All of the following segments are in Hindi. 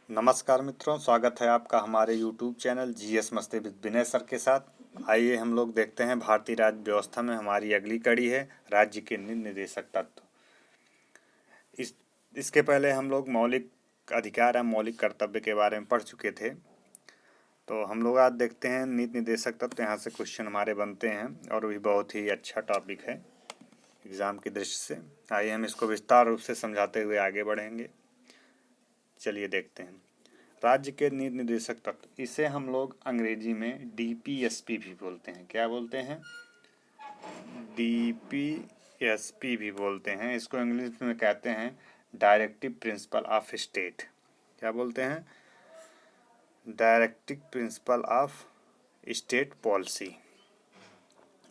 नमस्कार मित्रों, स्वागत है आपका हमारे YouTube चैनल जीएस मस्ती विद विनय सर के साथ। आइए हम लोग देखते हैं भारतीय राज्य व्यवस्था में हमारी अगली कड़ी है राज्य के निर्देशक तत्व। इसके पहले हम लोग मौलिक अधिकार या मौलिक कर्तव्य के बारे में पढ़ चुके थे। तो हम लोग आज देखते हैं नीति निर्देशक तत्व। यहाँ से क्वेश्चन हमारे बनते हैं और भी बहुत ही अच्छा टॉपिक है एग्जाम की दृष्टि से। आइए हम इसको विस्तार रूप से समझाते हुए आगे बढ़ेंगे। चलिए देखते हैं राज्य के नीति निर्देशक तत्व। इसे हम लोग अंग्रेजी में डीपीएसपी भी बोलते हैं। क्या बोलते हैं? डीपीएसपी भी बोलते हैं। इसको इंग्लिश में कहते हैं डायरेक्टिव प्रिंसिपल ऑफ स्टेट। क्या बोलते हैं? Directive principle of state policy.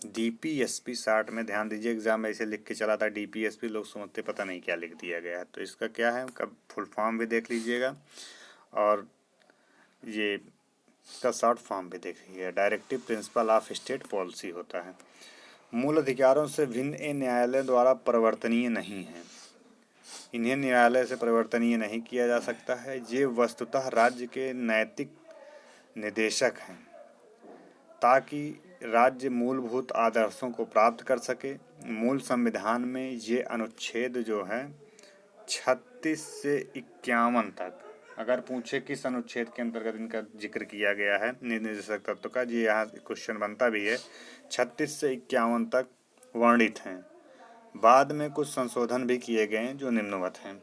DPSP short में ध्यान दीजिए, एग्जाम में ऐसे लिख के चला था डीपीएसपी, लोग सोचते पता नहीं क्या लिख दिया गया है। तो इसका क्या है, कब फुल फॉर्म भी देख लीजिएगा और ये का शॉर्ट फॉर्म भी देखिए। Directive principle of state policy होता है। मूल अधिकारों से भिन्न ये न्यायालय द्वारा परिवर्तनीय नहीं है। इन्हें न्यायालय से परिवर्तनीय नहीं किया जा सकता है। ये वस्तुतः राज्य के नैतिक निर्देशक हैं ताकि राज्य मूलभूत आदर्शों को प्राप्त कर सके। मूल संविधान में ये अनुच्छेद जो है 36 से 51 तक, अगर पूछे किस अनुच्छेद के अंतर्गत इनका जिक्र किया गया है निर्देशक तत्व का, जी यहाँ क्वेश्चन बनता भी है, 36 से 51 तक वर्णित हैं। बाद में कुछ संशोधन भी किए गए हैं जो निम्नवत हैं।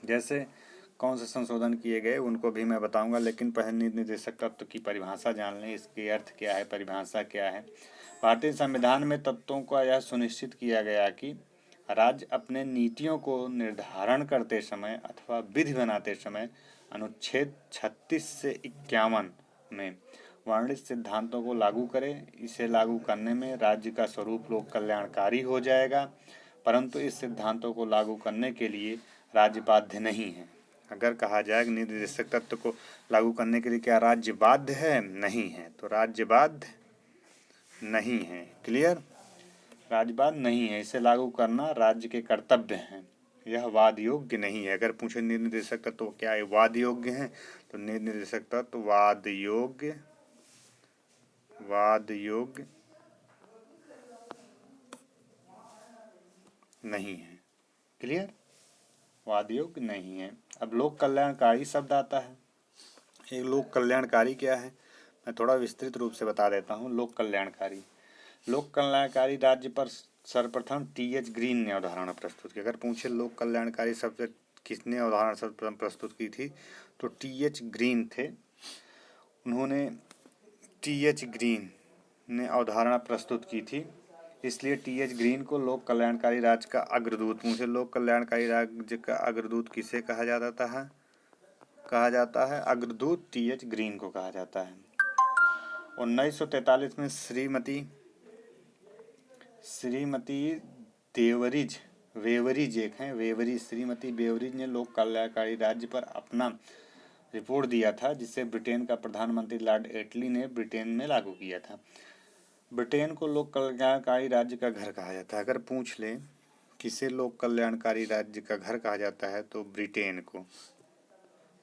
जैसे कौन से संशोधन किए गए उनको भी मैं बताऊंगा, लेकिन पहले निर्देशक तत्व की परिभाषा जान लें। इसके अर्थ क्या है, परिभाषा क्या है। भारतीय संविधान में तत्वों का यह सुनिश्चित किया गया कि राज्य अपने नीतियों को निर्धारण करते समय अथवा विधि बनाते समय अनुच्छेद 36 से 51 में वर्णित सिद्धांतों को लागू करे। इसे लागू करने में राज्य का स्वरूप लोक कल्याणकारी हो जाएगा, परंतु इस सिद्धांतों को लागू करने के लिए राज्य बाध्य नहीं है। अगर कहा जाए निर्देशक तत्व को लागू करने के लिए क्या राज्य बाध्य है? नहीं है। तो राज्य बाध्य नहीं है। क्लियर? राज्य बाध्य नहीं है। इसे लागू करना राज्य के कर्तव्य हैं। यह वाद योग्य नहीं है। अगर पूछे निर्देशक तत्व क्या है, वाद योग्य है, तो निर्देशक तत्व वाद योग्य नहीं है। क्लियर? वाद योग्य नहीं है। अब लोक कल्याणकारी शब्द आता है। ये लोक कल्याणकारी क्या है, मैं थोड़ा विस्तृत रूप से बता देता हूँ। लोक कल्याणकारी राज्य पर सर्वप्रथम टी.एच. ग्रीन ने अवधारणा प्रस्तुत की। अगर पूछे लोक कल्याणकारी शब्द किसने अवधारणा सर्वप्रथम प्रस्तुत की थी, तो टी.एच. ग्रीन थे। उन्होंने टी.एच. ग्रीन ने अवधारणा प्रस्तुत की थी, इसलिए टी.एच. ग्रीन को लोक कल्याणकारी राज्य का अग्रदूत, मुझे लोक कल्याणकारी राज्य का अग्रदूत किसे कहा जाता है अग्रदूत टी.एच. ग्रीन को कहा जाता है। 1943 में श्रीमती बेवरिज ने लोक कल्याणकारी राज्य पर अपना रिपोर्ट दिया था, जिसे ब्रिटेन का प्रधानमंत्री लॉर्ड एटली ने ब्रिटेन में लागू किया था। ब्रिटेन को लोक कल्याणकारी राज्य का घर कहा जाता है। अगर पूछ ले किसे लोक कल्याणकारी राज्य का घर कहा जाता है, तो ब्रिटेन को।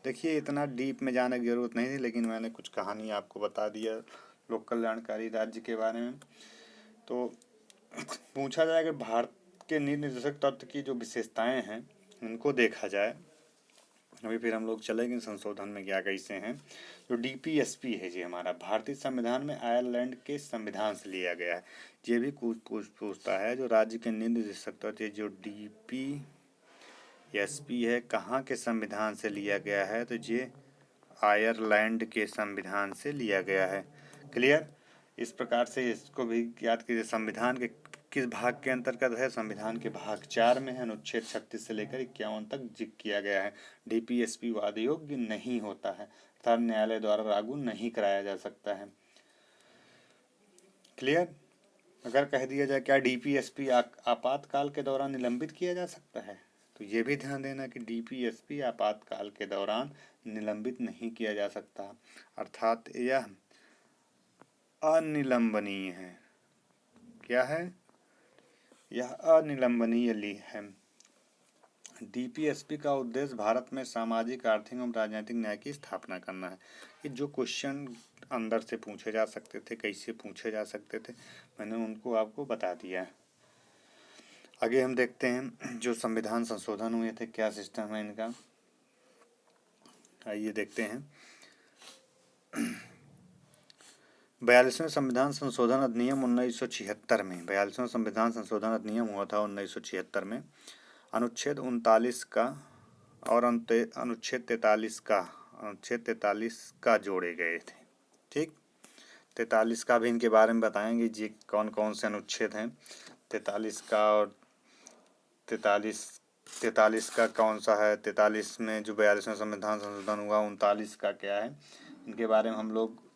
देखिए, इतना डीप में जाने की जरूरत नहीं थी, लेकिन मैंने कुछ कहानी आपको बता दिया लोक कल्याणकारी राज्य के बारे में। तो पूछा जाए कि भारत के नीति निर्देशक तत्व की जो विशेषताएं हैं उनको देखा जाए, अभी फिर हम लोग चलेंगे संशोधन में क्या कैसे हैं। जो डीपीएसपी है जी हमारा भारतीय संविधान में आयरलैंड के संविधान से लिया गया है। ये भी कुछ पूछता है जो राज्य के नीति निर्देशक तत्व जो डीपीएसपी है कहाँ के संविधान से लिया गया है, तो ये आयरलैंड के संविधान से लिया गया है। क्लियर? इस प्रकार से इसको भी याद कीजिए। संविधान के किस भाग के अंतर्गत है? संविधान के भाग 4 में है। अनुच्छेद 36 से लेकर 51 तक जिक्र किया गया है। डीपीएसपी वाद योग्य नहीं होता है, अर्थात न्यायालय द्वारा लागू नहीं कराया जा सकता है। क्लियर? अगर कह दिया जाए क्या डीपीएसपी आपातकाल के दौरान निलंबित किया जा सकता है, तो ये भी ध्यान देना कि डीपीएसपी आपातकाल के दौरान निलंबित नहीं किया जा सकता, अर्थात यह अनिलंबनीय है। क्या है? यह अनिलंबनीय है। डीपीएसपी का उद्देश्य भारत में सामाजिक, आर्थिक एवं राजनीतिक न्याय की स्थापना करना है। ये जो क्वेश्चन अंदर से पूछे जा सकते थे, कैसे पूछे जा सकते थे, मैंने उनको आपको बता दिया है। आगे हम देखते हैं जो संविधान संशोधन हुए थे, क्या सिस्टम है इनका, आइए देखते हैं। 42वें संविधान संशोधन अधिनियम 1976 में, 42वें संविधान संशोधन अधिनियम हुआ था 1976 में। अनुच्छेद 39 का और अनुच्छेद 43 का जोड़े गए थे। ठीक, 43 का भी इनके बारे में बताएंगे जी, कौन कौन से अनुच्छेद हैं 43 का, और 43 का कौन सा है, 43 में जो 42वें संविधान संशोधन हुआ 39 का क्या है, इनके बारे में हम लोग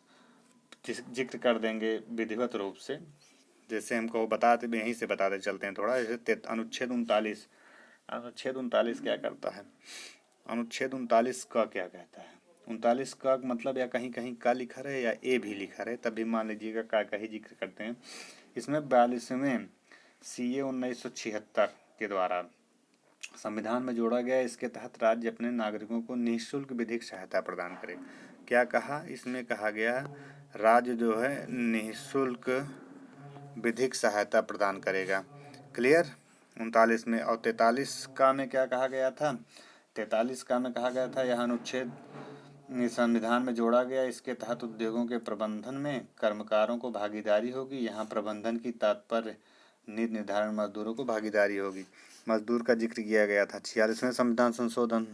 जिक्र कर देंगे विधिवत रूप से। जैसे हमको बताते, यहीं से बताते चलते हैं थोड़ा। जैसे अनुच्छेद 39 क्या करता है, अनुच्छेद 39 का क्या कहता है। 39 का मतलब या कहीं कहीं का लिखा रहे या ए भी लिखा रहे, तभी मान लीजिएगा का ही जिक्र करते हैं। इसमें 42वें CA 1976 के द्वारा संविधान में जोड़ा गया। इसके तहत राज्य अपने नागरिकों को निःशुल्क विधिक सहायता प्रदान करे। क्या कहा, इसमें कहा गया राज्य जो है निःशुल्क विधिक सहायता प्रदान करेगा। क्लियर। 39 में। और 43 का में क्या कहा गया था, 43 का में कहा गया था यह अनुच्छेद संविधान में जोड़ा गया। इसके तहत उद्योगों के प्रबंधन में कर्मकारों को भागीदारी होगी। यहाँ प्रबंधन की तात्पर्य नीति निर्धारण मजदूरों को भागीदारी होगी। मजदूर का जिक्र किया गया था। 46वें संविधान संशोधन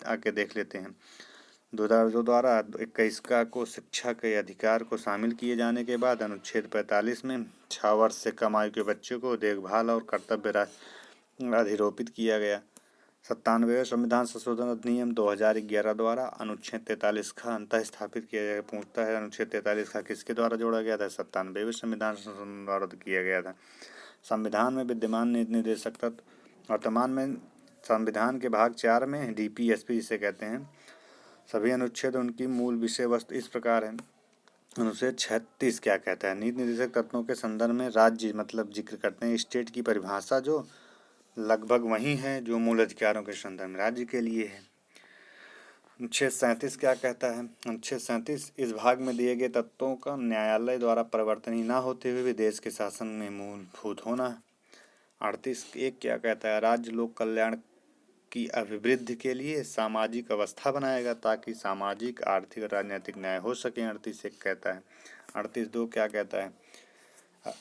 आके देख लेते हैं। 2002 द्वारा 21 का को शिक्षा के अधिकार को शामिल किए जाने के बाद अनुच्छेद 45 में 6 वर्ष से कम आयु के बच्चों को देखभाल और कर्तव्य अधिरोपित किया गया। 97वें संविधान संशोधन अधिनियम 2011 द्वारा अनुच्छेद 43 का अंतः स्थापित किया गया। पूछता है अनुच्छेद 43 का किसके द्वारा जोड़ा गया था, 97वें संविधान संशोधन द्वारा किया गया था। संविधान में विद्यमान नीति निर्देशक तत्व वर्तमान में संविधान के भाग 4 में डीपीएसपी जिसे कहते हैं सभी अनुच्छेद उनकी मूल विषय वस्तु इस प्रकार है। अनुच्छेद 36 क्या कहता है, नीति निर्देशक तत्वों के संदर्भ में राज्य मतलब जिक्र करते हैं स्टेट की परिभाषा जो लगभग वही है जो मूल अधिकारों के संदर्भ में राज्य के लिए है। अनुच्छेद 37 क्या कहता है, अनुच्छेद 37 इस भाग में दिए गए तत्वों का न्यायालय द्वारा परिवर्तनीय न होते हुए भी देश के शासन में मूलभूत होना। 38(1) क्या कहता है, राज्य लोक कल्याण की अभिवृद्धि के लिए सामाजिक अवस्था बनाएगा ताकि सामाजिक, आर्थिक और राजनीतिक न्याय हो सके। 38(1) कहता है। 38(2) क्या कहता है,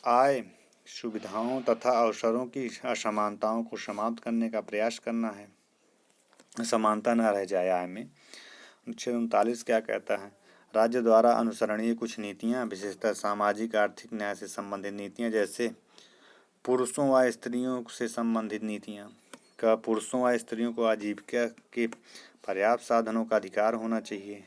आय, सुविधाओं तथा अवसरों की असमानताओं को समाप्त करने का प्रयास करना है, समानता न रह जाए आय में। अनुच्छेद 39 क्या कहता है, राज्य द्वारा अनुसरणीय कुछ नीतियां विशेषतः सामाजिक आर्थिक न्याय से संबंधित नीतियां जैसे पुरुषों व स्त्रियों से संबंधित नीतियां का पुरुषों व स्त्रियों को आजीविका के पर्याप्त साधनों का अधिकार होना चाहिए।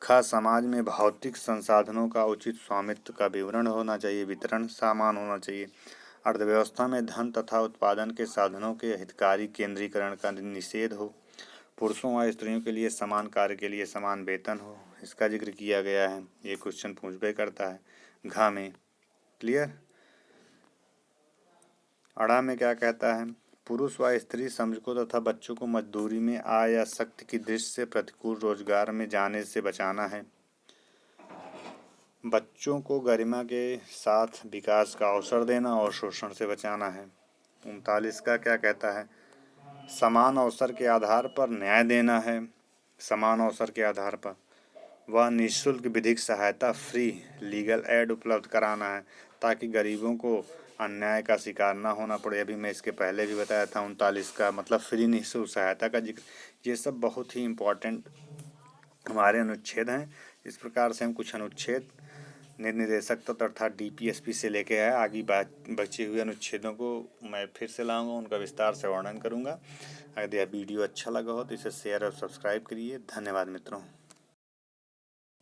समाज में भौतिक संसाधनों का उचित स्वामित्व का विवरण होना चाहिए, वितरण समान होना चाहिए। अर्थव्यवस्था में धन तथा उत्पादन के साधनों के हितकारी केंद्रीकरण का निषेध हो। पुरुषों व स्त्रियों के लिए समान कार्य के लिए समान वेतन हो, इसका जिक्र किया गया है। ये क्वेश्चन पूछबे करता है घ में। क्लियर। अड़ा में क्या कहता है, पुरुष व स्त्री श्रमिकों तथा बच्चों को मजदूरी में आय या शक्ति की दृष्टि से प्रतिकूल रोजगार में जाने से बचाना है। बच्चों को गरिमा के साथ विकास का अवसर देना और शोषण से बचाना है। 39 का क्या कहता है, समान अवसर के आधार पर न्याय देना है। समान अवसर के आधार पर वह निःशुल्क विधिक सहायता फ्री लीगल एड उपलब्ध कराना है ताकि गरीबों को अन्याय का शिकार ना होना पड़े। अभी मैं इसके पहले भी बताया था 39 का मतलब फ्री निःशुल्क सहायता का जिक्र। ये सब बहुत ही इम्पोर्टेंट हमारे अनुच्छेद हैं। इस प्रकार से हम कुछ अनुच्छेद नीति निर्देशक तत्व अर्थात डीपीएसपी से लेके आए। आगे बचे हुए अनुच्छेदों को मैं फिर से लाऊंगा, उनका विस्तार से वर्णन करूंगा। अगर यह वीडियो अच्छा लगा हो तो इसे शेयर और सब्सक्राइब करिए। धन्यवाद मित्रों।